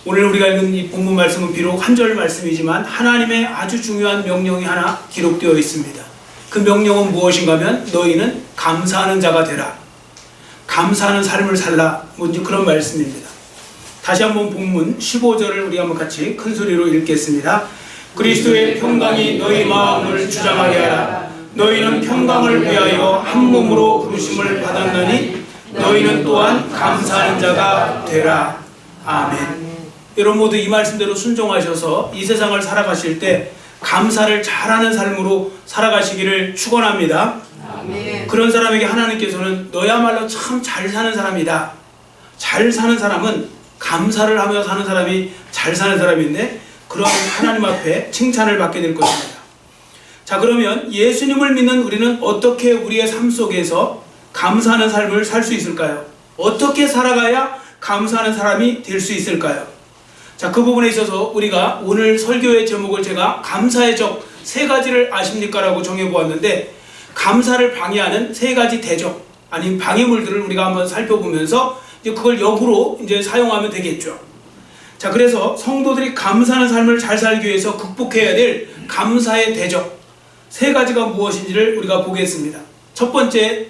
오늘 우리가 읽은 이 본문 말씀은 비록 한 절 말씀이지만 하나님의 아주 중요한 명령이 하나 기록되어 있습니다. 그 명령은 무엇인가 하면 너희는 감사하는 자가 되라. 감사하는 삶을 살라. 뭔지 그런 말씀입니다. 다시 한번 본문 15절을 우리 한번 같이 큰 소리로 읽겠습니다. 그리스도의 평강이 너희 마음을 주장하게 하라. 너희는 평강을 위하여 한 몸으로 부르심을 받았나니 너희는 또한 감사하는 자가 되라. 아멘. 여러분 모두 이 말씀대로 순종하셔서 이 세상을 살아가실 때 감사를 잘하는 삶으로 살아가시기를 축원합니다. 아멘. 그런 사람에게 하나님께서는 너야말로 참 잘 사는 사람이다. 잘 사는 사람은 감사를 하며 사는 사람이 잘 사는 사람인데 그런 하나님 앞에 칭찬을 받게 될 것입니다. 자, 그러면 예수님을 믿는 우리는 어떻게 우리의 삶 속에서 감사하는 삶을 살 수 있을까요? 어떻게 살아가야 감사하는 사람이 될 수 있을까요? 자, 그 부분에 있어서 우리가 오늘 설교의 제목을 제가 감사의 적 세 가지를 아십니까? 라고 정해보았는데 감사를 방해하는 세 가지 대적 아닌 방해물들을 우리가 한번 살펴보면서 이제 그걸 역으로 이제 사용하면 되겠죠. 자, 그래서 성도들이 감사하는 삶을 잘 살기 위해서 극복해야 될 감사의 대적 세 가지가 무엇인지를 우리가 보겠습니다. 첫 번째,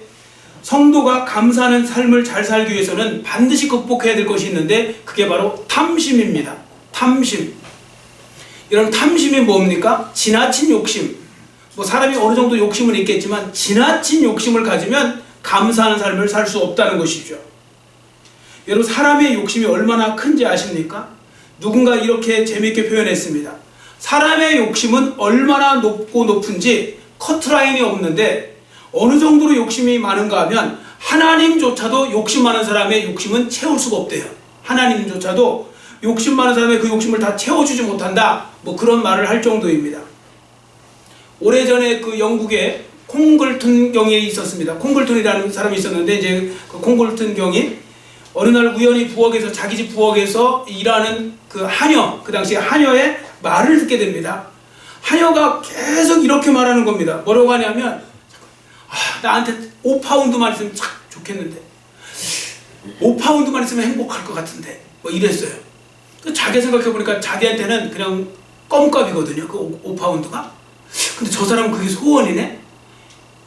성도가 감사하는 삶을 잘 살기 위해서는 반드시 극복해야 될 것이 있는데 그게 바로 탐심입니다. 탐심. 이런 탐심이 뭡니까? 지나친 욕심. 뭐 사람이 어느 정도 욕심은 있겠지만 지나친 욕심을 가지면 감사하는 삶을 살 수 없다는 것이죠. 여러분 사람의 욕심이 얼마나 큰지 아십니까? 누군가 이렇게 재미있게 표현했습니다. 사람의 욕심은 얼마나 높고 높은지 커트라인이 없는데 어느 정도로 욕심이 많은가 하면 하나님조차도 욕심 많은 사람의 욕심은 채울 수가 없대요. 하나님조차도 욕심 많은 사람의 그 욕심을 다 채워주지 못한다. 뭐 그런 말을 할 정도입니다. 오래전에 그 영국에 콩글튼 경이 있었습니다. 콩글튼이라는 사람이 있었는데 이제 그 콩글튼 경이 어느 날 우연히 부엌에서 자기 집 부엌에서 일하는 그 하녀, 그 당시에 하녀의 말을 듣게 됩니다. 하녀가 계속 이렇게 말하는 겁니다. 뭐라고 하냐면 나한테 5파운드만 있으면 참 좋겠는데 5파운드만 있으면 행복할 것 같은데 뭐 이랬어요. 자기 생각해보니까 자기한테는 그냥 껌값이거든요. 그 5파운드가. 근데 저 사람은 그게 소원이네.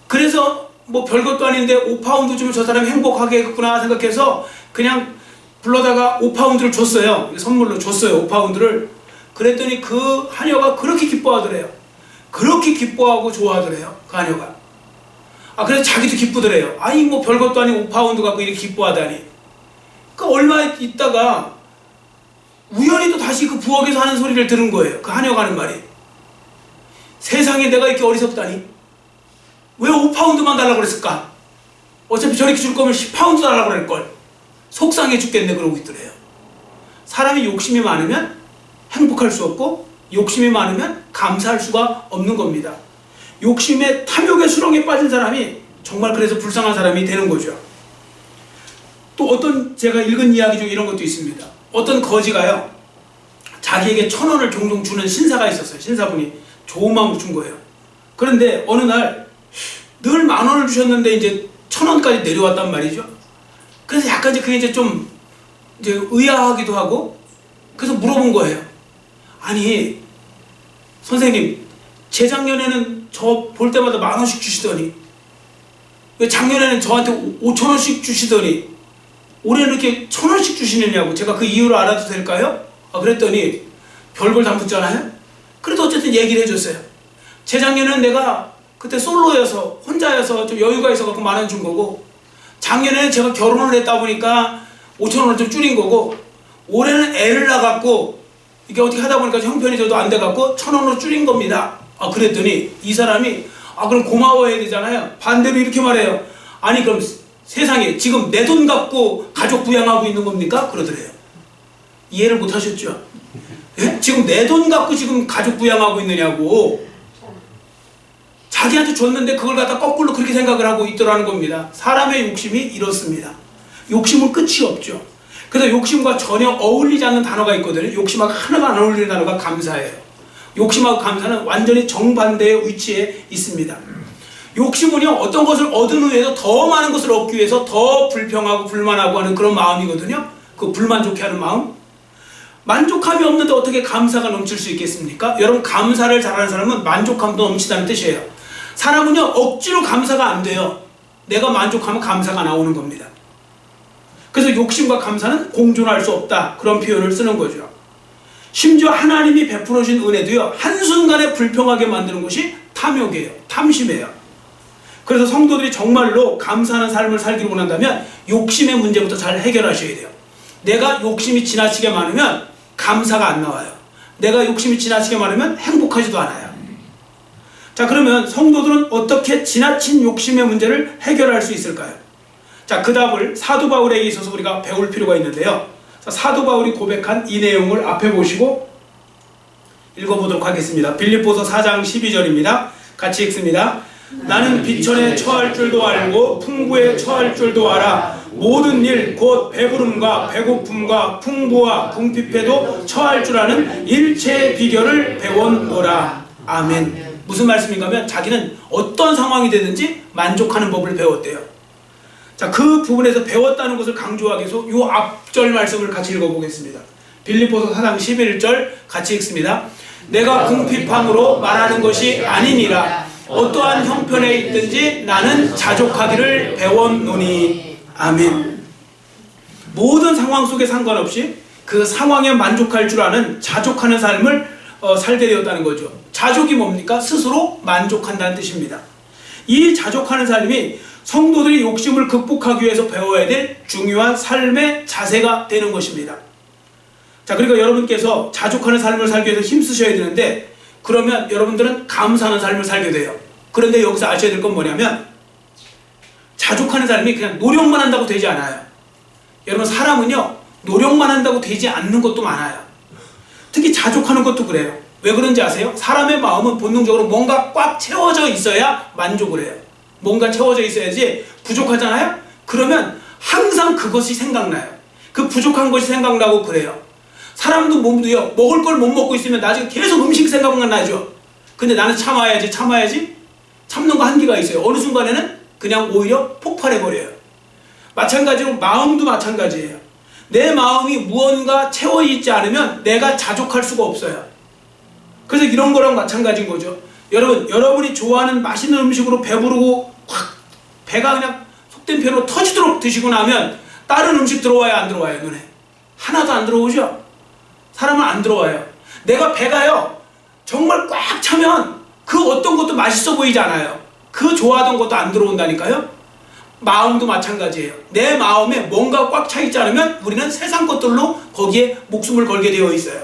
그래서 뭐 별것도 아닌데 5파운드 주면 저 사람이 행복하겠구나 생각해서 그냥 불러다가 5파운드를 줬어요. 선물로 줬어요. 5파운드를. 그랬더니 그 하녀가 그렇게 기뻐하더래요. 그렇게 기뻐하고 좋아하더래요. 그 하녀가. 그래서 자기도 기쁘더래요. 아니 뭐 별것도 아니고 5파운드 갖고 이렇게 기뻐하다니. 그 얼마 있다가 우연히 또 다시 그 부엌에서 하는 소리를 들은 거예요. 그 하녀가 하는 말이. 세상에 내가 이렇게 어리석다니. 왜 5파운드만 달라고 그랬을까? 어차피 저렇게 줄 거면 10파운드 달라고 그럴걸. 속상해 죽겠네 그러고 있더래요. 사람이 욕심이 많으면 행복할 수 없고 욕심이 많으면 감사할 수가 없는 겁니다. 욕심에 탐욕의 수렁에 빠진 사람이 정말 그래서 불쌍한 사람이 되는 거죠. 또 어떤 제가 읽은 이야기 중에 이런 것도 있습니다. 어떤 거지가요 자기에게 1,000원을 종종 주는 신사가 있었어요. 신사분이 좋은 마음으로 준 거예요. 그런데 어느 날 늘 10,000원을 주셨는데 이제 1,000원까지 내려왔단 말이죠. 그래서 약간 이제 그게 이제 좀 이제 의아하기도 하고 그래서 물어본 거예요. 아니 선생님 재작년에는 저 볼 때마다 10,000원씩 주시더니 왜 작년에는 저한테 5,000원씩 주시더니 올해는 이렇게 1,000원씩 주시느냐고. 제가 그 이유를 알아도 될까요? 그랬더니 별걸 다 묻잖아요. 그래도 어쨌든 얘기를 해줬어요. 재작년에는 내가 그때 솔로여서 혼자여서 좀 여유가 있어서 10,000원 준 거고 작년에는 제가 결혼을 했다 보니까 5,000원을 좀 줄인 거고 올해는 애를 낳았고 이게 어떻게 하다 보니까 형편이 저도 안 돼갖고 1,000원으로 줄인 겁니다. 그랬더니 이 사람이 그럼 고마워해야 되잖아요. 반대로 이렇게 말해요. 아니 그럼 세상에 지금 내 돈 갖고 가족 부양하고 있는 겁니까? 그러더래요. 이해를 못 하셨죠? 예? 지금 내 돈 갖고 지금 가족 부양하고 있느냐고. 자기한테 줬는데 그걸 갖다 거꾸로 그렇게 생각을 하고 있더라는 겁니다. 사람의 욕심이 이렇습니다. 욕심은 끝이 없죠. 그래서 욕심과 전혀 어울리지 않는 단어가 있거든요. 욕심하고 하나가 안 어울리는 단어가 감사예요. 욕심하고 감사는 완전히 정반대의 위치에 있습니다. 욕심은요 어떤 것을 얻은 후에서 더 많은 것을 얻기 위해서 더 불평하고 불만하고 하는 그런 마음이거든요. 그 불만족해 하는 마음. 만족함이 없는데 어떻게 감사가 넘칠 수 있겠습니까? 여러분, 감사를 잘하는 사람은 만족함도 넘치다는 뜻이에요. 사람은요, 억지로 감사가 안 돼요. 내가 만족하면 감사가 나오는 겁니다. 그래서 욕심과 감사는 공존할 수 없다, 그런 표현을 쓰는 거죠. 심지어 하나님이 베풀어 주신 은혜도요, 한순간에 불평하게 만드는 것이 탐욕이에요. 탐심이에요. 그래서 성도들이 정말로 감사하는 삶을 살기를 원한다면 욕심의 문제부터 잘 해결하셔야 돼요. 내가 욕심이 지나치게 많으면 감사가 안 나와요. 내가 욕심이 지나치게 많으면 행복하지도 않아요. 자, 그러면 성도들은 어떻게 지나친 욕심의 문제를 해결할 수 있을까요? 자, 그 답을 사도 바울에게 있어서 우리가 배울 필요가 있는데요. 자, 사도 바울이 고백한 이 내용을 앞에 보시고 읽어보도록 하겠습니다. 빌립보서 4장 12절입니다. 같이 읽습니다. 나는 비천에 처할 줄도 알고 풍부에 처할 줄도 알아. 모든 일 곧 배부름과 배고픔과 풍부와 궁핍에도 처할 줄 아는 일체의 비결을 배웠노라. 아멘. 무슨 말씀인가 하면 자기는 어떤 상황이 되든지 만족하는 법을 배웠대요. 자, 그 부분에서 배웠다는 것을 강조하기 위해서 이 앞절 말씀을 같이 읽어보겠습니다. 빌립보서 4장 11절 같이 읽습니다. 내가 궁핍함으로 말하는 것이 아니니라. 어떠한 형편에 있든지 나는 자족하기를 배웠노니. 아멘. 모든 상황 속에 상관없이 그 상황에 만족할 줄 아는 자족하는 삶을 살게 되었다는 거죠. 자족이 뭡니까? 스스로 만족한다는 뜻입니다. 이 자족하는 삶이 성도들이 욕심을 극복하기 위해서 배워야 될 중요한 삶의 자세가 되는 것입니다. 자, 그러니까 여러분께서 자족하는 삶을 살기 위해서 힘쓰셔야 되는데, 그러면 여러분들은 감사하는 삶을 살게 돼요. 그런데 여기서 아셔야 될 건 뭐냐면, 자족하는 삶이 그냥 노력만 한다고 되지 않아요. 여러분, 사람은요, 노력만 한다고 되지 않는 것도 많아요. 특히 자족하는 것도 그래요. 왜 그런지 아세요? 사람의 마음은 본능적으로 뭔가 꽉 채워져 있어야 만족을 해요. 뭔가 채워져 있어야지. 부족하잖아요? 그러면 항상 그것이 생각나요. 그 부족한 것이 생각나고 그래요. 사람도 몸도요, 먹을 걸 못 먹고 있으면 나중에 계속 음식 생각만 나죠. 근데 나는 참아야지. 참는 거 한계가 있어요. 어느 순간에는 그냥 오히려 폭발해버려요. 마찬가지로 마음도 마찬가지예요. 내 마음이 무언가 채워 있지 않으면 내가 자족할 수가 없어요. 그래서 이런 거랑 마찬가지인 거죠. 여러분, 여러분이 좋아하는 맛있는 음식으로 배부르고 확 배가 그냥 속된 표현으로 터지도록 드시고 나면 다른 음식 들어와야 안 들어와요? 눈에 하나도 안 들어오죠? 사람은 안 들어와요. 내가 배가요 정말 꽉 차면 그 어떤 것도 맛있어 보이지 않아요. 그 좋아하던 것도 안 들어온다니까요. 마음도 마찬가지예요. 내 마음에 뭔가 꽉 차 있지 않으면 우리는 세상 것들로 거기에 목숨을 걸게 되어 있어요.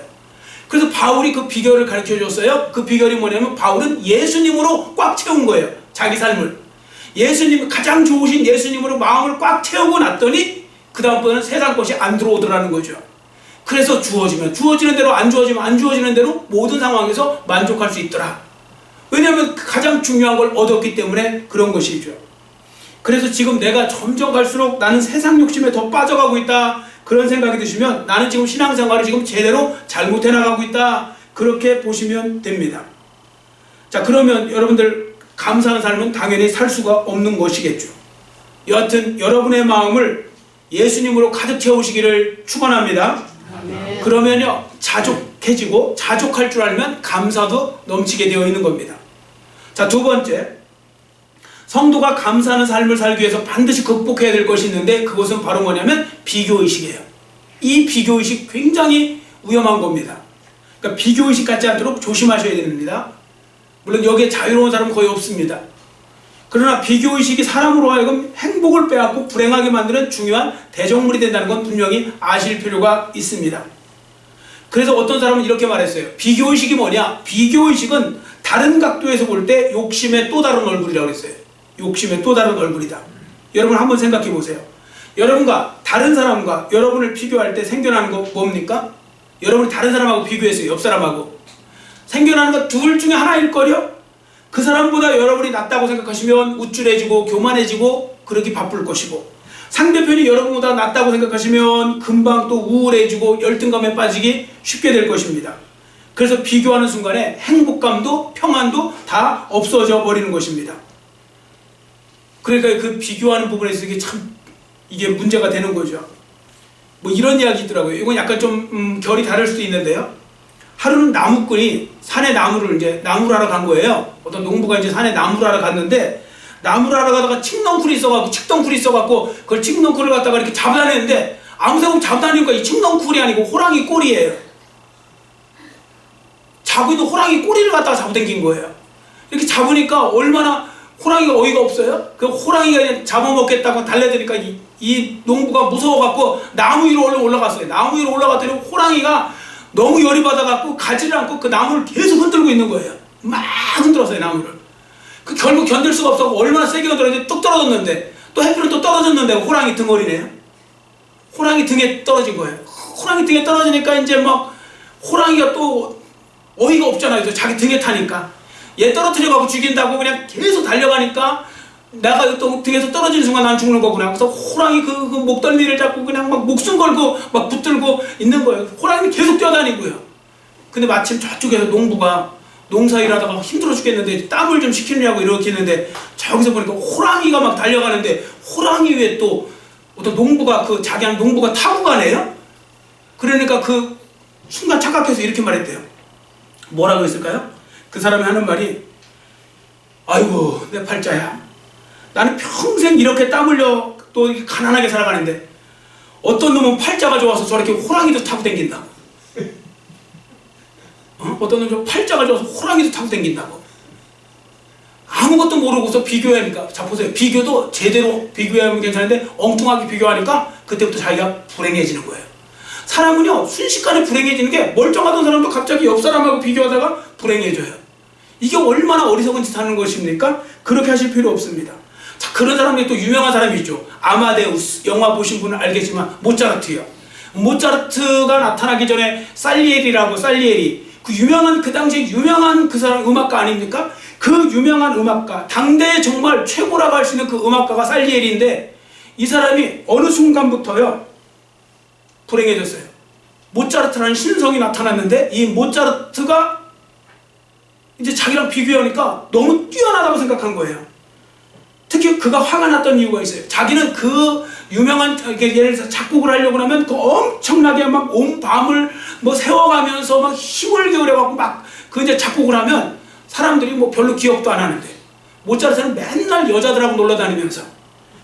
그래서 바울이 그 비결을 가르쳐 줬어요. 그 비결이 뭐냐면 바울은 예수님으로 꽉 채운 거예요. 자기 삶을. 예수님, 가장 좋으신 예수님으로 마음을 꽉 채우고 났더니 그 다음부터는 세상 것이 안 들어오더라는 거죠. 그래서 주어지는 대로, 안 주어지는 대로 모든 상황에서 만족할 수 있더라. 왜냐하면 가장 중요한 걸 얻었기 때문에 그런 것이죠. 그래서 지금 내가 점점 갈수록 나는 세상 욕심에 더 빠져가고 있다, 그런 생각이 드시면 나는 지금 신앙생활을 지금 제대로 잘못해 나가고 있다, 그렇게 보시면 됩니다. 자, 그러면 여러분들 감사하는 삶은 당연히 살 수가 없는 것이겠죠. 여하튼 여러분의 마음을 예수님으로 가득 채우시기를 축원합니다. 그러면요, 자족해지고 자족할 줄 알면 감사도 넘치게 되어 있는 겁니다. 자, 두 번째, 성도가 감사하는 삶을 살기 위해서 반드시 극복해야 될 것이 있는데, 그것은 바로 뭐냐면 비교의식이에요. 이 비교의식 굉장히 위험한 겁니다. 그러니까 비교의식 갖지 않도록 조심하셔야 됩니다. 물론 여기에 자유로운 사람은 거의 없습니다. 그러나 비교의식이 사람으로 하여금 행복을 빼앗고 불행하게 만드는 중요한 대적물이 된다는 건 분명히 아실 필요가 있습니다. 그래서 어떤 사람은 이렇게 말했어요. 비교의식이 뭐냐? 비교의식은 다른 각도에서 볼 때 욕심의 또 다른 얼굴이라고 했어요. 욕심의 또 다른 얼굴이다. 여러분 한번 생각해 보세요. 여러분과 다른 사람과 여러분을 비교할 때 생겨나는 거 뭡니까? 여러분이 다른 사람하고 비교했어요. 옆 사람하고. 생겨나는 거 둘 중에 하나일 거요? 그 사람보다 여러분이 낫다고 생각하시면 우쭐해지고 교만해지고 그러기 바쁠 것이고, 상대편이 여러분보다 낫다고 생각하시면 금방 또 우울해지고 열등감에 빠지기 쉽게 될 것입니다. 그래서 비교하는 순간에 행복감도 평안도 다 없어져 버리는 것입니다. 그러니까 그 비교하는 부분에서 이게 참 이게 문제가 되는 거죠. 뭐 이런 이야기 있더라고요. 이건 약간 좀 결이 다를 수도 있는데요. 하루는 나무꾼이 산에 나무를 이제 나무를 하러 간 거예요. 어떤 농부가 이제 산에 나무를 하러 갔는데 나무를 하러 가다가 칡넝쿨이 있어갖고 그걸 칡넝쿨을 갖다가 이렇게 잡아다녔는데 아무 생각 없이 잡아다니니까 이 칡넝쿨이 아니고 호랑이 꼬리예요. 자고 있는 호랑이 꼬리를 갖다가 잡아당긴 거예요. 이렇게 잡으니까 얼마나 호랑이가 어이가 없어요? 그 호랑이가 그냥 잡아먹겠다고 달려드니까 이 농부가 무서워갖고 나무 위로 올라갔어요. 나무 위로 올라갔더니 호랑이가 너무 열이 받아갖고 가지를 않고 그 나무를 계속 흔들고 있는 거예요. 막 흔들었어요, 나무를. 그 결국 견딜 수가 없어서 얼마나 세게 흔들었는데 뚝 떨어졌는데 또 해피는 또 떨어졌는데 호랑이 등어리네요. 호랑이 등에 떨어진 거예요. 호랑이 등에 떨어지니까 이제 막 호랑이가 또 어이가 없잖아요. 자기 등에 타니까. 얘 떨어뜨려가고 죽인다고 그냥 계속 달려가니까 내가 또 등에서 떨어지는 순간 난 죽는 거구나. 그래서 호랑이 그 목덜미를 잡고 그냥 막 목숨 걸고 막 붙들고 있는 거예요. 호랑이 계속 뛰어다니고요. 근데 마침 저쪽에서 농부가 농사일 하다가 힘들어 죽겠는데 땀을 좀 식히느냐고 이렇게 했는데 저기서 보니까 호랑이가 막 달려가는데 호랑이 위에 또 어떤 농부가 자기한 농부가 타고 가네요? 그러니까 그 순간 착각해서 이렇게 말했대요. 뭐라고 했을까요? 그 사람이 하는 말이 아이고 내 팔자야. 나는 평생 이렇게 땀 흘려 또 이렇게 가난하게 살아가는데 어떤 놈은 팔자가 좋아서 저렇게 호랑이도 타고 댕긴다고. 어떤 놈은 팔자가 좋아서 호랑이도 타고 댕긴다고. 아무것도 모르고서 비교하니까 자 보세요. 비교도 제대로 비교하면 괜찮은데 엉뚱하게 비교하니까 그때부터 자기가 불행해지는 거예요. 사람은요 순식간에 불행해지는 게 멀쩡하던 사람도 갑자기 옆 사람하고 비교하다가 불행해져요. 이게 얼마나 어리석은 짓 하는 것입니까? 그렇게 하실 필요 없습니다. 자, 그런 사람이 또 유명한 사람이 있죠. 아마데우스. 영화 보신 분은 알겠지만 모차르트요. 모차르트가 나타나기 전에 살리에리 그 유명한 그 당시에 유명한 그 사람 음악가 아닙니까? 그 유명한 음악가 당대에 정말 최고라고 할 수 있는 그 음악가가 살리에리인데 이 사람이 어느 순간부터요 불행해졌어요. 모차르트라는 신성이 나타났는데 이 모차르트가 이제 자기랑 비교하니까 너무 뛰어나다고 생각한 거예요. 특히 그가 화가 났던 이유가 있어요. 자기는 그 유명한 예를 들어서 작곡을 하려고 하면 그 엄청나게 막 온 밤을 뭐 세워가면서 막 힘을 기울여갖고 막 그 이제 작곡을 하면 사람들이 뭐 별로 기억도 안 하는데 모차르트는 맨날 여자들하고 놀러 다니면서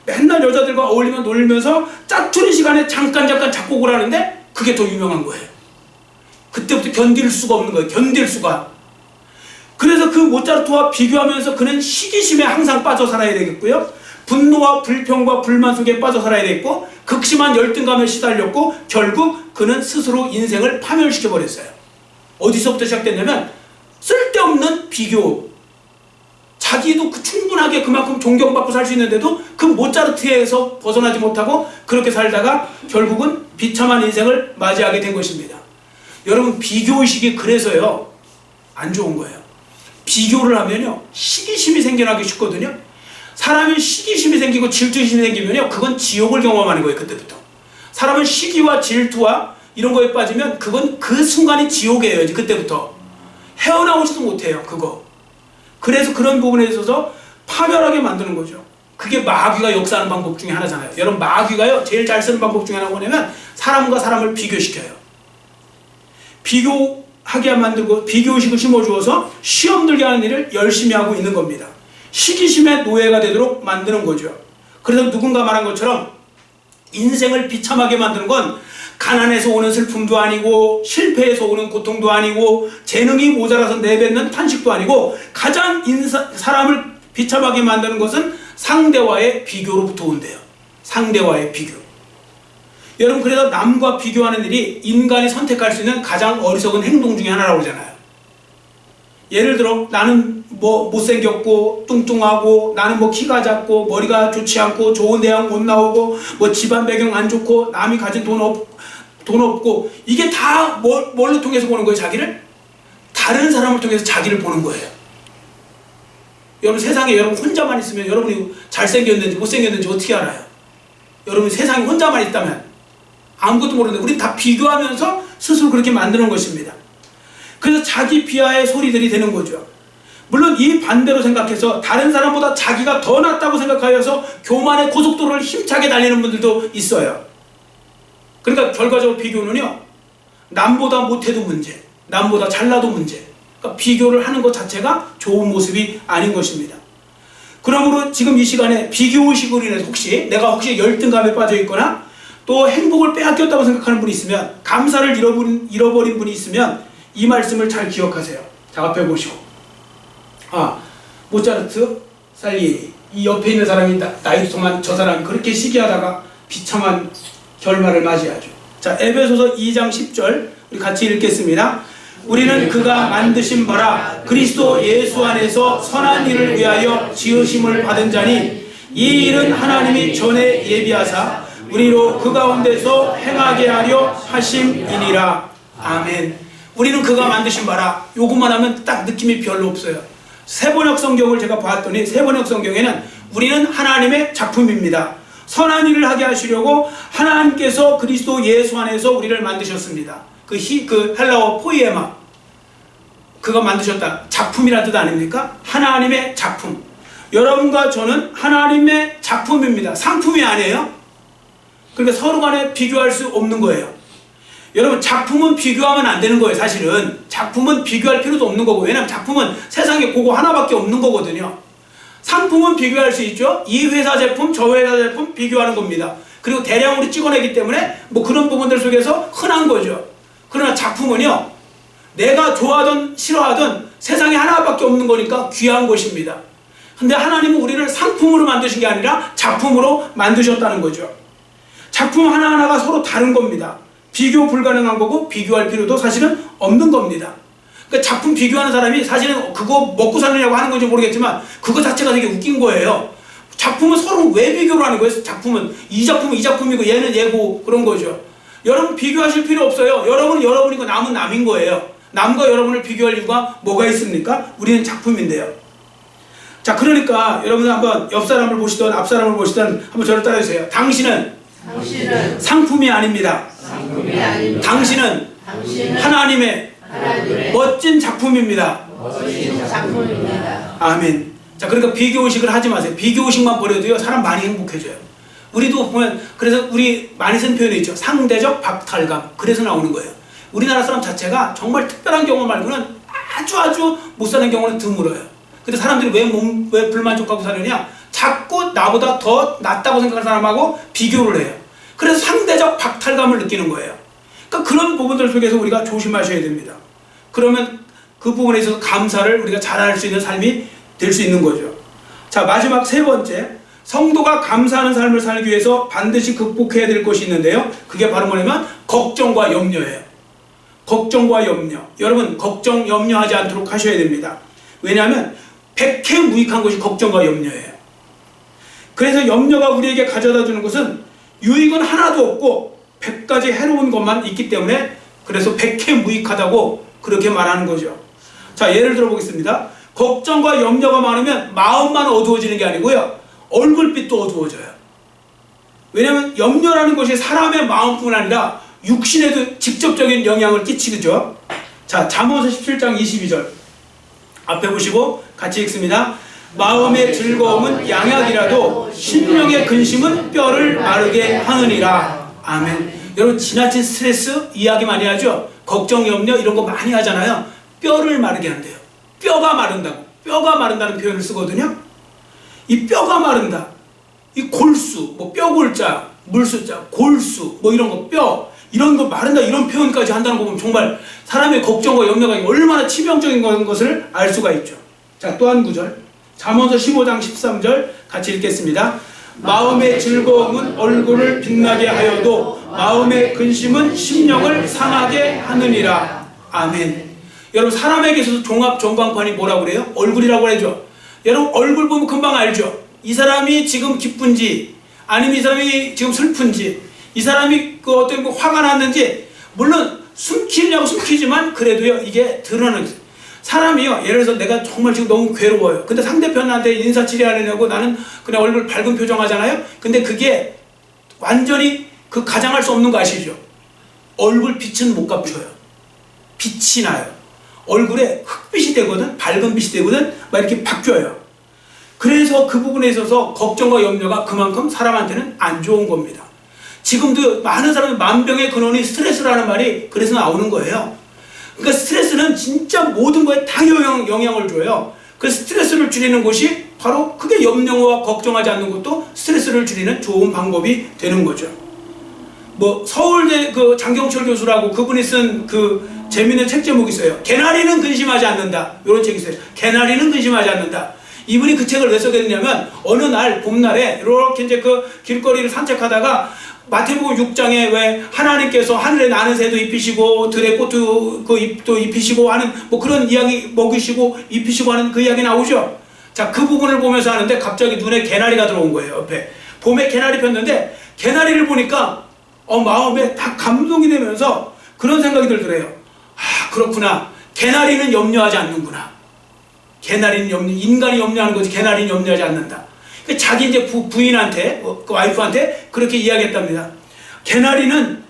맨날 여자들과 어울리면 놀면서 짜투리 시간에 잠깐 작곡을 하는데 그게 더 유명한 거예요. 그때부터 견딜 수가 없는 거예요. 견딜 수가. 그래서 그 모차르트와 비교하면서 그는 시기심에 항상 빠져 살아야 되겠고요. 분노와 불평과 불만 속에 빠져 살아야 되겠고 극심한 열등감에 시달렸고 결국 그는 스스로 인생을 파멸시켜버렸어요. 어디서부터 시작됐냐면 쓸데없는 비교. 자기도 충분하게 그만큼 존경받고 살 수 있는데도 그 모차르트에서 벗어나지 못하고 그렇게 살다가 결국은 비참한 인생을 맞이하게 된 것입니다. 여러분 비교의식이 그래서요 안 좋은 거예요. 비교를 하면요 시기심이 생겨나기 쉽거든요. 사람이 시기심이 생기고 질투심이 생기면요 그건 지옥을 경험하는 거예요. 그때부터 사람은 시기와 질투와 이런 거에 빠지면 그건 그 순간이 지옥이에요. 이제 그때부터 헤어나오지도 못해요. 그거. 그래서 그런 부분에 있어서 파멸하게 만드는 거죠. 그게 마귀가 역사하는 방법 중에 하나잖아요. 여러분 마귀가요 제일 잘 쓰는 방법 중에 하나가 뭐냐면 사람과 사람을 비교시켜요. 비교하게 만들고 비교의식을 심어주어서 시험 들게 하는 일을 열심히 하고 있는 겁니다. 시기심의 노예가 되도록 만드는 거죠. 그래서 누군가 말한 것처럼 인생을 비참하게 만드는 건 가난에서 오는 슬픔도 아니고 실패에서 오는 고통도 아니고 재능이 모자라서 내뱉는 탄식도 아니고 가장 사람을 비참하게 만드는 것은 상대와의 비교로부터 온대요. 상대와의 비교. 여러분 그래서 남과 비교하는 일이 인간이 선택할 수 있는 가장 어리석은 행동 중에 하나라고 그러잖아요. 예를 들어 나는 뭐 못생겼고 뚱뚱하고 나는 뭐 키가 작고 머리가 좋지 않고 좋은 대학 못 나오고 뭐 집안 배경 안 좋고 남이 가진 돈 없고 이게 다 뭘로 통해서 보는 거예요? 자기를? 다른 사람을 통해서 자기를 보는 거예요. 여러분 세상에 여러분 혼자만 있으면 여러분이 잘생겼는지 못생겼는지 어떻게 알아요? 여러분 세상에 혼자만 있다면 아무것도 모르는데 우리는 다 비교하면서 스스로 그렇게 만드는 것입니다. 그래서 자기 비하의 소리들이 되는 거죠. 물론 이 반대로 생각해서 다른 사람보다 자기가 더 낫다고 생각하여서 교만의 고속도로를 힘차게 달리는 분들도 있어요. 그러니까 결과적으로 비교는요, 남보다 못해도 문제, 남보다 잘나도 문제. 그러니까 비교를 하는 것 자체가 좋은 모습이 아닌 것입니다. 그러므로 지금 이 시간에 비교의식으로 인해서 혹시 열등감에 빠져 있거나 또 행복을 빼앗겼다고 생각하는 분이 있으면, 감사를 잃어버린 분이 있으면 이 말씀을 잘 기억하세요. 자, 앞에 보시고, 모차르트, 살리에리, 이 옆에 있는 사람이 나이도 동안 저 사람이 그렇게 시기하다가 비참한 결말을 맞이하죠. 자, 에베소서 2장 10절 우리 같이 읽겠습니다. 우리는 그가 만드신 바라 그리스도 예수 안에서 선한 일을 위하여 지으심을 받은 자니, 이 일은 하나님이 전에 예비하사 우리로 그 가운데서 행하게 하려 하심이니라. 아멘. 우리는 그가 만드신 바라, 요것만 하면 딱 느낌이 별로 없어요. 세번역 성경을 제가 봤더니 세번역 성경에는 우리는 하나님의 작품입니다. 선한 일을 하게 하시려고 하나님께서 그리스도 예수 안에서 우리를 만드셨습니다. 그 헬라어 포이에마, 그가 만드셨다. 작품이라는 뜻 아닙니까? 하나님의 작품. 여러분과 저는 하나님의 작품입니다. 상품이 아니에요. 그러니까 서로 간에 비교할 수 없는 거예요. 여러분, 작품은 비교하면 안 되는 거예요. 사실은 작품은 비교할 필요도 없는 거고, 왜냐하면 작품은 세상에 그거 하나밖에 없는 거거든요. 상품은 비교할 수 있죠. 이 회사 제품, 저 회사 제품 비교하는 겁니다. 그리고 대량으로 찍어내기 때문에 뭐 그런 부분들 속에서 흔한 거죠. 그러나 작품은요, 내가 좋아하든 싫어하든 세상에 하나밖에 없는 거니까 귀한 것입니다. 근데 하나님은 우리를 상품으로 만드신 게 아니라 작품으로 만드셨다는 거죠. 작품 하나하나가 서로 다른 겁니다. 비교 불가능한 거고 비교할 필요도 사실은 없는 겁니다. 그러니까 작품 비교하는 사람이 사실은 그거 먹고 살려고 하는 건지 모르겠지만 그거 자체가 되게 웃긴 거예요. 작품은 서로 왜 비교를 하는 거예요? 작품은 이 작품은 이 작품이고 얘는 얘고 그런 거죠. 여러분 비교하실 필요 없어요. 여러분은 여러분이고 남은 남인 거예요. 남과 여러분을 비교할 이유가 뭐가 있습니까? 우리는 작품인데요. 자, 그러니까 여러분 한번 옆 사람을 보시든 앞 사람을 보시든 한번 저를 따라주세요. 당신은 상품이 아닙니다. 당신은 하나님의 멋진 작품입니다. 아멘. 자, 그러니까 비교의식을 하지 마세요. 비교의식만 버려도요, 사람 많이 행복해져요. 우리도 보면, 그래서 우리 많이 쓴 표현이 있죠. 상대적 박탈감. 그래서 나오는 거예요. 우리나라 사람 자체가 정말 특별한 경우 말고는 아주 못 사는 경우는 드물어요. 근데 사람들이 왜 불만족하고 사느냐? 자꾸 나보다 더 낫다고 생각하는 사람하고 비교를 해요. 그래서 상대적 박탈감을 느끼는 거예요. 그러니까 그런 부분들 속에서 우리가 조심하셔야 됩니다. 그러면 그 부분에 있어서 감사를 우리가 잘할 수 있는 삶이 될 수 있는 거죠. 자, 마지막 세 번째, 성도가 감사하는 삶을 살기 위해서 반드시 극복해야 될 것이 있는데요. 그게 바로 뭐냐면 걱정과 염려예요. 걱정과 염려. 여러분, 걱정, 염려하지 않도록 하셔야 됩니다. 왜냐하면 백해무익한 것이 걱정과 염려예요. 그래서 염려가 우리에게 가져다 주는 것은 유익은 하나도 없고 100가지 해로운 것만 있기 때문에, 그래서 백해무익하다고 그렇게 말하는 거죠. 자, 예를 들어 보겠습니다. 걱정과 염려가 많으면 마음만 어두워지는 게 아니고요, 얼굴빛도 어두워져요. 왜냐하면 염려라는 것이 사람의 마음뿐 아니라 육신에도 직접적인 영향을 끼치죠. 자, 잠언서 17장 22절 앞에 보시고 같이 읽습니다. 마음의 즐거움은 양약이라도 심령의 근심은 뼈를 마르게 하느니라. 아멘. 여러분, 지나친 스트레스 이야기 많이 하죠. 걱정, 염려 이런 거 많이 하잖아요. 뼈를 마르게 한대요. 뼈가 마른다고. 뼈가 마른다는 표현을 쓰거든요. 이 뼈가 마른다. 이 골수, 뭐 뼈골자, 물수자, 골수, 뭐 이런 거, 뼈 이런 거 마른다, 이런 표현까지 한다는 거 보면 정말 사람의 걱정과 염려가 얼마나 치명적인 것을 알 수가 있죠. 자, 또 한 구절, 잠언서 15장 13절 같이 읽겠습니다. 마음의 즐거움은 얼굴을 빛나게 하여도 마음의 근심은 심령을 상하게 하느니라. 아멘. 여러분, 사람에게 있어서 종합전광판이 뭐라고 그래요? 얼굴이라고 하죠. 여러분, 얼굴 보면 금방 알죠. 이 사람이 지금 기쁜지 아니면 이 사람이 지금 슬픈지, 이 사람이 어떤 화가 났는지, 물론 숨기려고 숨기지만 그래도요, 이게 드러나는 거예요. 사람이요, 예를 들어서 내가 정말 지금 너무 괴로워요. 근데 상대편한테 인사치레 하려고 나는 그냥 얼굴 밝은 표정 하잖아요. 근데 그게 완전히 그 가장할 수 없는 거 아시죠? 얼굴 빛은 못 감춰요. 빛이 나요. 얼굴에 흑빛이 되거든, 밝은 빛이 되거든, 막 이렇게 바뀌어요. 그래서 그 부분에 있어서 걱정과 염려가 그만큼 사람한테는 안 좋은 겁니다. 지금도 많은 사람들 만병의 근원이 스트레스라는 말이 그래서 나오는 거예요. 그러니까 스트레스는 진짜 모든 거에 다 영향을 줘요. 그 스트레스를 줄이는 것이 바로 그게 염려와 걱정하지 않는 것도 스트레스를 줄이는 좋은 방법이 되는 거죠. 뭐 서울대 그 장경철 교수라고 그분이 쓴 그 재미있는 책 제목이 있어요. 개나리는 근심하지 않는다. 이런 책이 있어요. 개나리는 근심하지 않는다. 이분이 그 책을 왜 쓰게 됐냐면 어느 날 봄날에 이렇게 이제 그 길거리를 산책하다가 마태복음 6장에 왜 하나님께서 하늘에 나는 새도 입히시고 들의 꽃도 그 잎도 입히시고 하는 뭐 그런 이야기 먹이시고 입히시고 하는 그 이야기 나오죠. 자, 그 부분을 보면서 하는데 갑자기 눈에 개나리가 들어온 거예요. 옆에 봄에 개나리 폈는데 개나리를 보니까 마음에 다 감동이 되면서 그런 생각이 들더래요. 아, 그렇구나. 개나리는 염려하지 않는구나. 개나리는 인간이 염려하는 거지 개나리는 염려하지 않는다. 자기 이제 부인한테, 그 와이프한테 그렇게 이야기했답니다. 개나리는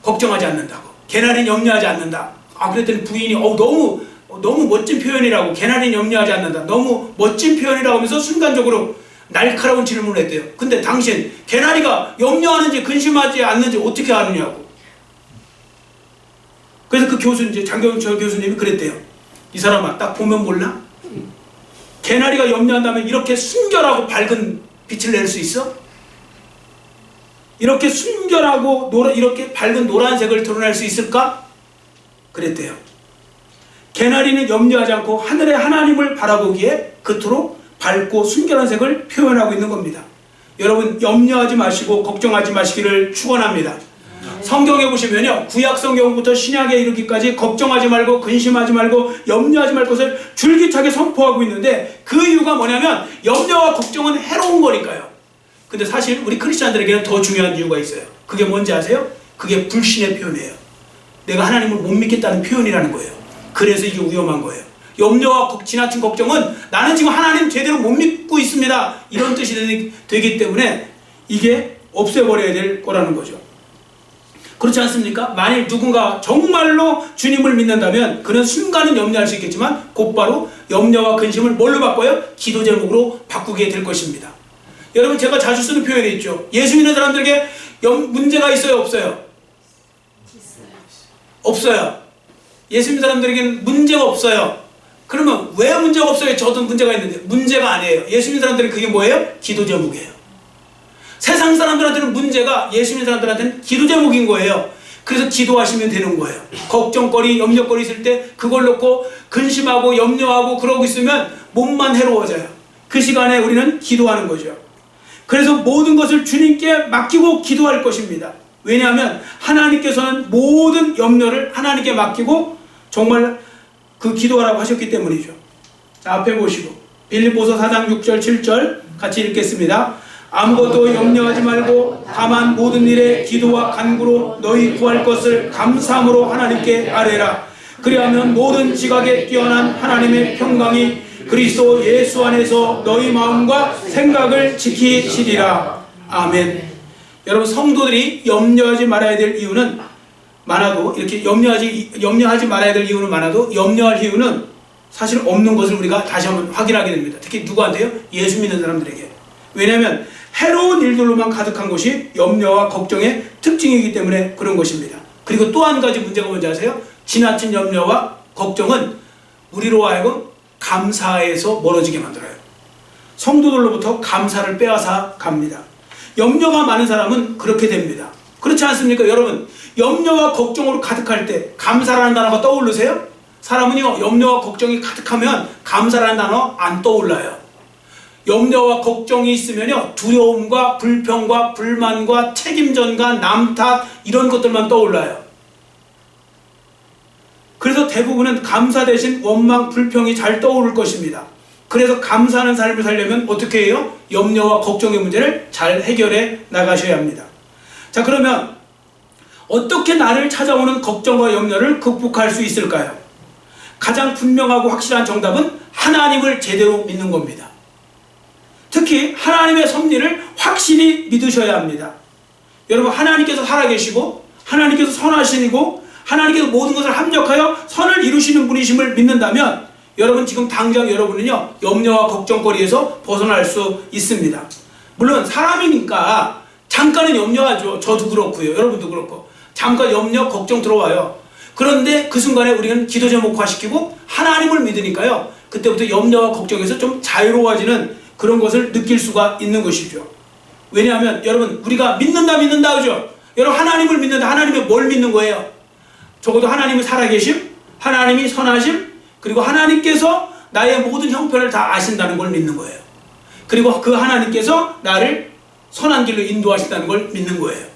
걱정하지 않는다고. 개나리는 염려하지 않는다. 아, 그랬더니 부인이 너무 멋진 표현이라고. 개나리는 염려하지 않는다. 너무 멋진 표현이라고 하면서 순간적으로 날카로운 질문을 했대요. 근데 당신 개나리가 염려하는지 근심하지 않는지 어떻게 아느냐고. 그래서 그 교수 이제 장경철 교수님이 그랬대요. 이 사람아, 딱 보면 몰라? 개나리가 염려한다면 이렇게 순결하고 밝은 빛을 낼 수 있어? 이렇게 순결하고 이렇게 밝은 노란색을 드러낼 수 있을까? 그랬대요. 개나리는 염려하지 않고 하늘의 하나님을 바라보기에 그토록 밝고 순결한 색을 표현하고 있는 겁니다. 여러분, 염려하지 마시고 걱정하지 마시기를 축원합니다. 성경에 보시면요, 구약 성경부터 신약에 이르기까지 걱정하지 말고 근심하지 말고 염려하지 말 것을 줄기차게 선포하고 있는데 그 이유가 뭐냐면 염려와 걱정은 해로운 거니까요. 근데 사실 우리 크리스찬들에게는 더 중요한 이유가 있어요. 그게 뭔지 아세요? 그게 불신의 표현이에요. 내가 하나님을 못 믿겠다는 표현이라는 거예요. 그래서 이게 위험한 거예요. 염려와 지나친 걱정은 나는 지금 하나님 제대로 못 믿고 있습니다, 이런 뜻이 되기 때문에 이게 없애버려야 될 거라는 거죠. 그렇지 않습니까? 만일 누군가 정말로 주님을 믿는다면 그는 순간은 염려할 수 있겠지만 곧바로 염려와 근심을 뭘로 바꿔요? 기도 제목으로 바꾸게 될 것입니다. 여러분, 제가 자주 쓰는 표현이 있죠. 예수 믿는 사람들에게 문제가 있어요, 없어요? 없어요. 예수 믿는 사람들에게는 문제가 없어요. 그러면 왜 문제가 없어요? 저도 문제가 있는데. 문제가 아니에요. 예수 믿는 사람들은 그게 뭐예요? 기도 제목이에요. 세상 사람들한테는 문제가 예수 믿는 사람들한테는 기도 제목인 거예요. 그래서 기도하시면 되는 거예요. 걱정거리, 염려거리 있을 때 그걸 놓고 근심하고 염려하고 그러고 있으면 몸만 해로워져요. 그 시간에 우리는 기도하는 거죠. 그래서 모든 것을 주님께 맡기고 기도할 것입니다. 왜냐하면 하나님께서는 모든 염려를 하나님께 맡기고 정말 그 기도하라고 하셨기 때문이죠. 자, 앞에 보시고 빌립보서 4장 6절 7절 같이 읽겠습니다. 아무것도 염려하지 말고 다만 모든 일에 기도와 간구로 너희 구할 것을 감사함으로 하나님께 아뢰라. 그리하면 모든 지각에 뛰어난 하나님의 평강이 그리스도 예수 안에서 너희 마음과 생각을 지키시리라. 아멘. 여러분, 성도들이 염려하지 말아야 될 이유는 많아도, 이렇게 염려하지 말아야 될 이유는 많아도 염려할 이유는 사실 없는 것을 우리가 다시 한번 확인하게 됩니다. 특히 누구한테요? 예수 믿는 사람들에게. 왜냐하면 해로운 일들로만 가득한 것이 염려와 걱정의 특징이기 때문에 그런 것입니다. 그리고 또 한 가지 문제가 뭔지 아세요? 지나친 염려와 걱정은 우리로 하여금 감사에서 멀어지게 만들어요. 성도들로부터 감사를 빼앗아 갑니다. 염려가 많은 사람은 그렇게 됩니다. 그렇지 않습니까? 여러분, 염려와 걱정으로 가득할 때 감사라는 단어가 떠오르세요? 사람은요, 염려와 걱정이 가득하면 감사라는 단어 안 떠올라요. 염려와 걱정이 있으면요, 두려움과 불평과 불만과 책임전가, 남탓, 이런 것들만 떠올라요. 그래서 대부분은 감사 대신 원망, 불평이 잘 떠오를 것입니다. 그래서 감사하는 삶을 살려면 어떻게 해요? 염려와 걱정의 문제를 잘 해결해 나가셔야 합니다. 자, 그러면 어떻게 나를 찾아오는 걱정과 염려를 극복할 수 있을까요? 가장 분명하고 확실한 정답은 하나님을 제대로 믿는 겁니다. 특히 하나님의 섭리를 확실히 믿으셔야 합니다. 여러분, 하나님께서 살아계시고 하나님께서 선하시고 하나님께서 모든 것을 합력하여 선을 이루시는 분이심을 믿는다면 여러분, 지금 당장 여러분은요, 염려와 걱정거리에서 벗어날 수 있습니다. 물론 사람이니까 잠깐은 염려하죠. 저도 그렇고요. 여러분도 그렇고. 잠깐 염려, 걱정 들어와요. 그런데 그 순간에 우리는 기도 제목화시키고 하나님을 믿으니까요. 그때부터 염려와 걱정에서 좀 자유로워지는 그런 것을 느낄 수가 있는 것이죠. 왜냐하면 여러분 우리가 믿는다 그죠? 여러분 하나님을 믿는다. 하나님이 뭘 믿는 거예요? 적어도 하나님이 살아계심, 하나님이 선하심, 그리고 하나님께서 나의 모든 형편을 다 아신다는 걸 믿는 거예요. 그리고 그 하나님께서 나를 선한 길로 인도하신다는 걸 믿는 거예요.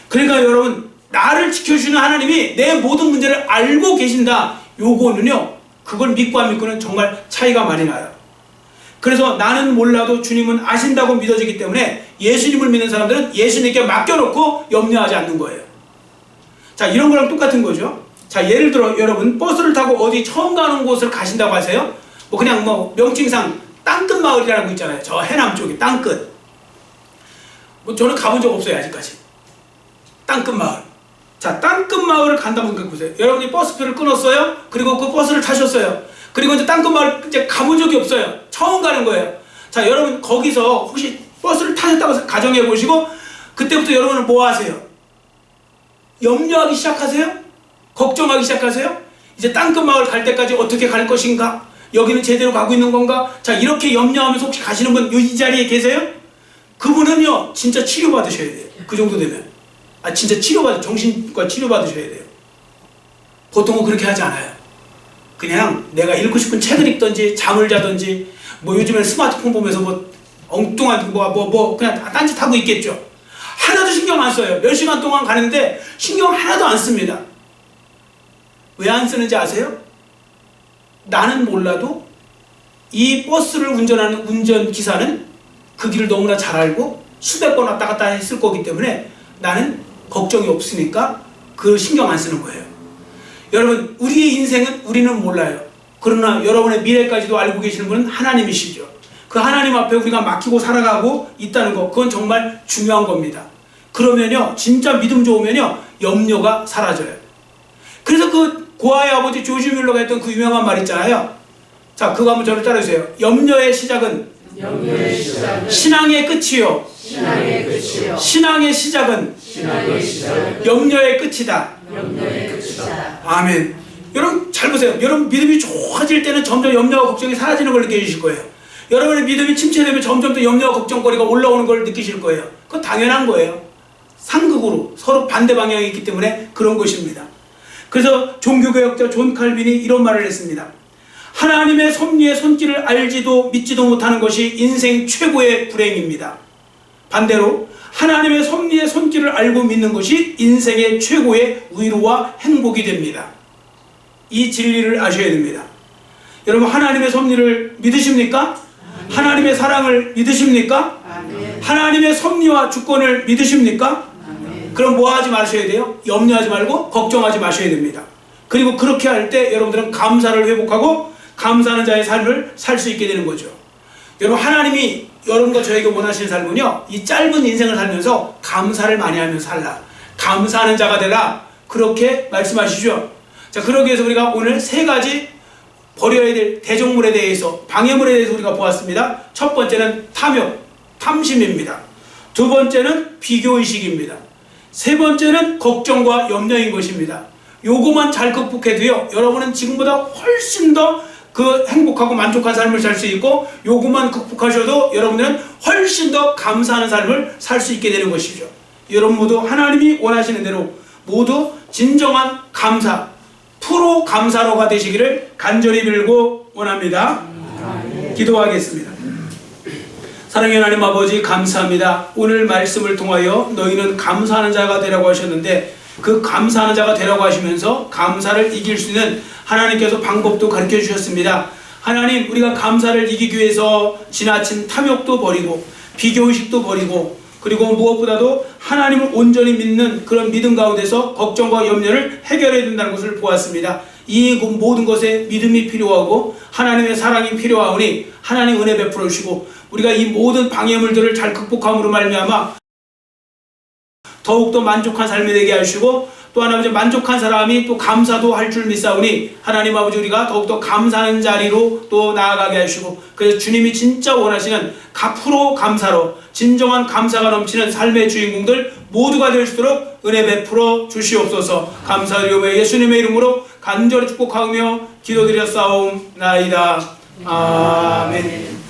그러니까 여러분 나를 지켜주시는 하나님이 내 모든 문제를 알고 계신다. 요거는요. 그걸 믿고 안 믿고는 정말 차이가 많이 나요. 그래서 나는 몰라도 주님은 아신다고 믿어지기 때문에 예수님을 믿는 사람들은 예수님께 맡겨놓고 염려하지 않는 거예요. 자, 이런 거랑 똑같은 거죠. 자, 예를 들어 여러분 버스를 타고 어디 처음 가는 곳을 가신다고 하세요. 뭐 그냥 뭐 명칭상 땅끝 마을이라는 거 있잖아요. 저 해남 쪽에 땅끝. 뭐 저는 가본 적 없어요 아직까지. 땅끝 마을. 자, 땅끝 마을을 간다고 생각해보세요. 여러분이 버스표를 끊었어요. 그리고 그 버스를 타셨어요. 그리고 이제 땅끝 마을 이제 가본 적이 없어요. 처음 가는 거예요. 자, 여러분 거기서 혹시 버스를 타셨다고 가정해 보시고 그때부터 여러분은 뭐 하세요? 염려하기 시작하세요? 걱정하기 시작하세요? 이제 땅끝 마을 갈 때까지 어떻게 갈 것인가? 여기는 제대로 가고 있는 건가? 자, 이렇게 염려하면서 혹시 가시는 분 이 자리에 계세요? 그분은요 진짜 치료받으셔야 돼요. 그 정도 되면 진짜 정신과 치료받으셔야 돼요. 보통은 그렇게 하지 않아요. 그냥 내가 읽고 싶은 책을 읽던지 잠을 자던지 뭐 요즘엔 스마트폰 보면서 뭐 엉뚱한 그냥 딴짓하고 있겠죠. 하나도 신경 안 써요. 몇 시간 동안 가는데 신경 하나도 안 씁니다. 왜 안 쓰는지 아세요? 나는 몰라도 이 버스를 운전하는 운전기사는 그 길을 너무나 잘 알고 수백 번 왔다 갔다 했을 거기 때문에 나는 걱정이 없으니까 그 신경 안 쓰는 거예요. 여러분 우리의 인생은 우리는 몰라요. 그러나 여러분의 미래까지도 알고 계시는 분은 하나님이시죠. 그 하나님 앞에 우리가 맡기고 살아가고 있다는 거 그건 정말 중요한 겁니다. 그러면요 진짜 믿음 좋으면요 염려가 사라져요. 그래서 그 고아의 아버지 조지 뮬러가 했던 그 유명한 말 있잖아요. 자, 그거 한번 저를 따라주세요. 염려의 시작은 신앙의 끝이요. 신앙의 시작은 염려의 끝이다. 아멘. 여러분 잘 보세요. 여러분 믿음이 좋아질 때는 점점 염려와 걱정이 사라지는 걸 느껴지실 거예요. 여러분의 믿음이 침체되면 점점 더 염려와 걱정거리가 올라오는 걸 느끼실 거예요. 그건 당연한 거예요. 상극으로 서로 반대 방향이 있기 때문에 그런 것입니다. 그래서 종교개혁자 존 칼빈이 이런 말을 했습니다. 하나님의 섭리의 손길을 알지도 믿지도 못하는 것이 인생 최고의 불행입니다. 반대로 하나님의 섭리의 손길을 알고 믿는 것이 인생의 최고의 위로와 행복이 됩니다. 이 진리를 아셔야 됩니다. 여러분 하나님의 섭리를 믿으십니까? 하나님의 사랑을 믿으십니까? 하나님의 섭리와 주권을 믿으십니까? 그럼 뭐 하지 마셔야 돼요? 염려하지 말고 걱정하지 마셔야 됩니다. 그리고 그렇게 할 때 여러분들은 감사를 회복하고 감사하는 자의 삶을 살 수 있게 되는 거죠. 여러분 하나님이 여러분과 저에게 원하시는 삶은요 이 짧은 인생을 살면서 감사를 많이 하면서 살라, 감사하는 자가 되라, 그렇게 말씀하시죠. 자, 그러기 위해서 우리가 오늘 세 가지 버려야 될 대적물에 대해서, 방해물에 대해서 우리가 보았습니다. 첫 번째는 탐욕, 탐심입니다. 두 번째는 비교의식입니다. 세 번째는 걱정과 염려인 것입니다. 요거만 잘 극복해도요 여러분은 지금보다 훨씬 더 그 행복하고 만족한 삶을 살 수 있고, 요거만 극복하셔도 여러분들은 훨씬 더 감사하는 삶을 살 수 있게 되는 것이죠. 여러분 모두 하나님이 원하시는 대로 모두 진정한 감사, 프로 감사로가 되시기를 간절히 빌고 원합니다. 기도하겠습니다. 사랑의 하나님 아버지 감사합니다. 오늘 말씀을 통하여 너희는 감사하는 자가 되라고 하셨는데 그 감사하는 자가 되라고 하시면서 감사를 이길 수 있는 하나님께서 방법도 가르쳐 주셨습니다. 하나님, 우리가 감사를 이기기 위해서 지나친 탐욕도 버리고 비교의식도 버리고, 그리고 무엇보다도 하나님을 온전히 믿는 그런 믿음 가운데서 걱정과 염려를 해결해야 된다는 것을 보았습니다. 이 모든 것에 믿음이 필요하고 하나님의 사랑이 필요하오니 하나님 은혜 베풀어 주시고, 우리가 이 모든 방해물들을 잘 극복함으로 말미암아 더욱더 만족한 삶이 되게 하시고 또 하나 아버지 만족한 사람이 또 감사도 할 줄 믿사오니 하나님 아버지 우리가 더욱더 감사하는 자리로 또 나아가게 하시고 그래서 주님이 진짜 원하시는 갚으로 감사로 진정한 감사가 넘치는 삶의 주인공들 모두가 될 수 있도록 은혜 베풀어 주시옵소서. 감사드리오며 예수님의 이름으로 간절히 축복하며 기도드렸사옵나이다. 아멘.